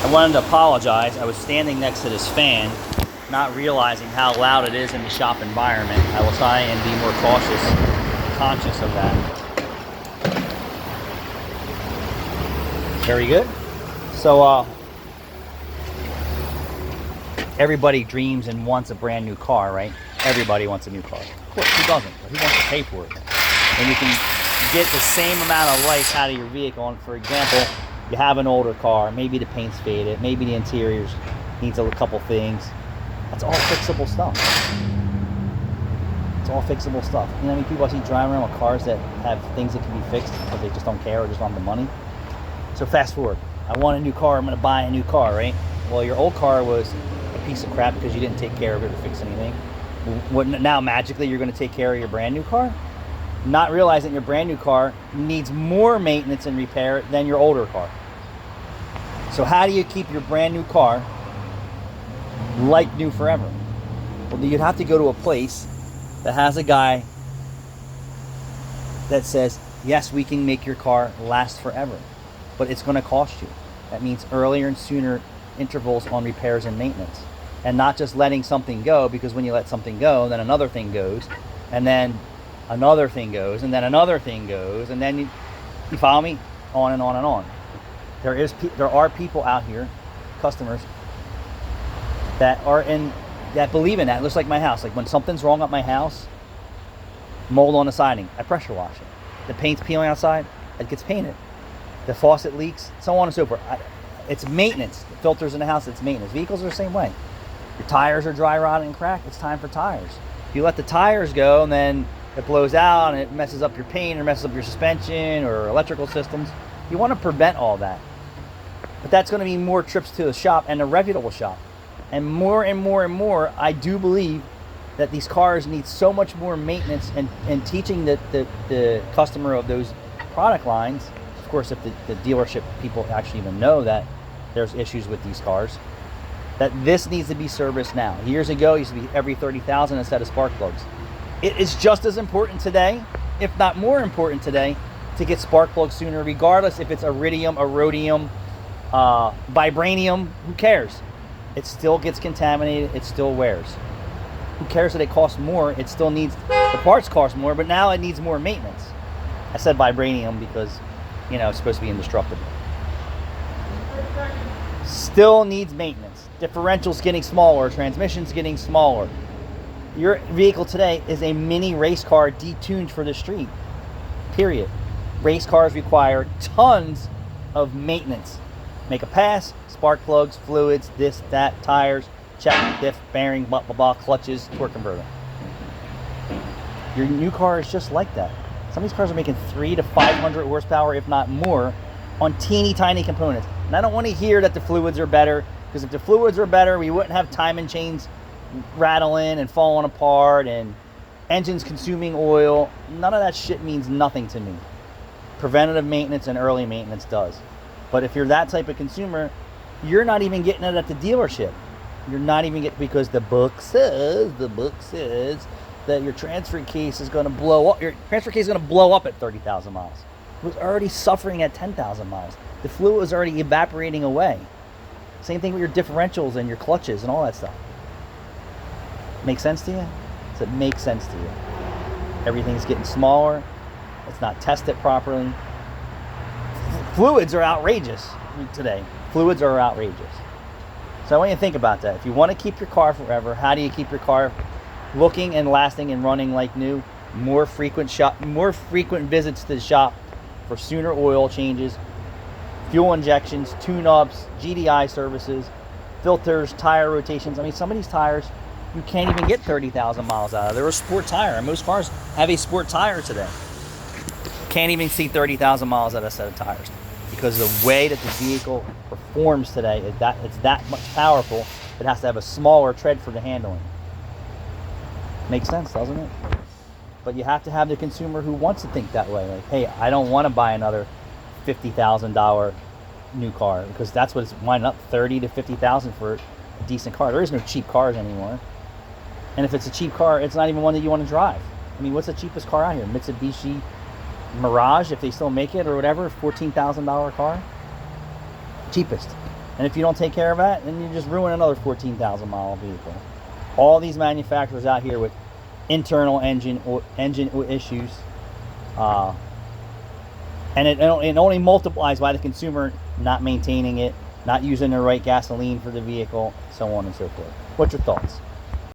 I wanted to apologize. I was standing next to this fan, not realizing how loud it is in the shop environment. I will try and be more cautious and conscious of that. Very good. So, everybody dreams and wants a brand new car, right? Everybody wants a new car. Of course, who doesn't? But who wants to pay for it? And you can get the same amount of life out of your vehicle. And for example, you have an older car, maybe the paint's faded, maybe the interior needs a couple things. That's all fixable stuff. It's all fixable stuff. You know how many people I see driving around with cars that have things that can be fixed because they just don't care or just don't have the money? So fast forward. I want a new car. I'm going to buy a new car, right? Well, your old car was a piece of crap because you didn't take care of it or fix anything. Now magically you're going to take care of your brand new car? Not realizing your brand new car needs more maintenance and repair than your older car. So how do you keep your brand new car like new forever? Well, you'd have to go to a place that has a guy that says, yes, we can make your car last forever, but it's going to cost you. That means earlier and sooner intervals on repairs and maintenance, and not just letting something go, because when you let something go, then another thing goes, and then another thing goes, and then another thing goes, and then you follow me? On and on and on. There are people out here, customers, that believe in that. It looks like my house. Like when something's wrong at my house, mold on the siding, I pressure wash it. The paint's peeling outside, it gets painted. The faucet leaks, so on and so forth. It's maintenance. The filters in the house, it's maintenance. Vehicles are the same way. Your tires are dry, rotting, and cracked. It's time for tires. If you let the tires go and then it blows out and it messes up your paint or messes up your suspension or electrical systems, you want to prevent all that. But that's going to be more trips to the shop, and a reputable shop. And more and more and more, I do believe that these cars need so much more maintenance and teaching the customer of those product lines. Of course, if the dealership people actually even know that there's issues with these cars, that this needs to be serviced now. Years ago, it used to be every 30,000 instead of spark plugs. It is just as important today, if not more important today, to get spark plugs sooner, regardless if it's iridium, rhodium, vibranium, who cares? It still gets contaminated, it still wears. Who cares that it costs more? It still needs, the parts cost more, but now it needs more maintenance. I said vibranium because, it's supposed to be indestructible. Still needs maintenance. Differential's getting smaller, transmission's getting smaller. Your vehicle today is a mini race car detuned for the street. Period. Race cars require tons of maintenance. Make a pass, spark plugs, fluids, this, that, tires, check, diff, bearing, blah, blah, blah, clutches, torque converter. Your new car is just like that. Some of these cars are making 300 to 500 horsepower, if not more, on teeny tiny components. And I don't want to hear that the fluids are better, because if the fluids were better, we wouldn't have timing chains rattling and falling apart and engines consuming oil. None of that shit means nothing to me. Preventative maintenance and early maintenance does. But if you're that type of consumer, you're not even getting it at the dealership. You're not even getting, because the book says that your transfer case is going to blow up. Your transfer case is going to blow up at 30,000 miles. It was already suffering at 10,000 miles. The fluid was already evaporating away. Same thing with your differentials and your clutches and all that stuff. Make sense to you? Does it make sense to you? Everything's getting smaller. It's not tested properly. Fluids are outrageous today. Fluids are outrageous. So I want you to think about that. If you want to keep your car forever, how do you keep your car looking and lasting and running like new? More frequent visits to the shop for sooner oil changes, fuel injections, tune-ups, GDI services, filters, tire rotations. I mean, some of these tires, you can't even get 30,000 miles out of. They're a sport tire, and most cars have a sport tire today. Can't even see 30,000 miles out of a set of tires, because the way that the vehicle performs today is that it's that much powerful. It has to have a smaller tread for the handling. Makes sense, doesn't it? But you have to have the consumer who wants to think that way. Like, hey, I don't want to buy another $50,000 new car, because that's what it's winding up, 30 to 50,000 for a decent car. There is no cheap cars anymore. And if it's a cheap car, it's not even one that you want to drive. I mean, what's the cheapest car out here? Mitsubishi Mirage, if they still make it, or whatever, $14,000 car. Cheapest. And if you don't take care of that, then you just ruin another 14,000 mile vehicle. All these manufacturers out here with internal engine issues, and it only multiplies by the consumer not maintaining it, not using the right gasoline for the vehicle, so on and so forth. What's your thoughts?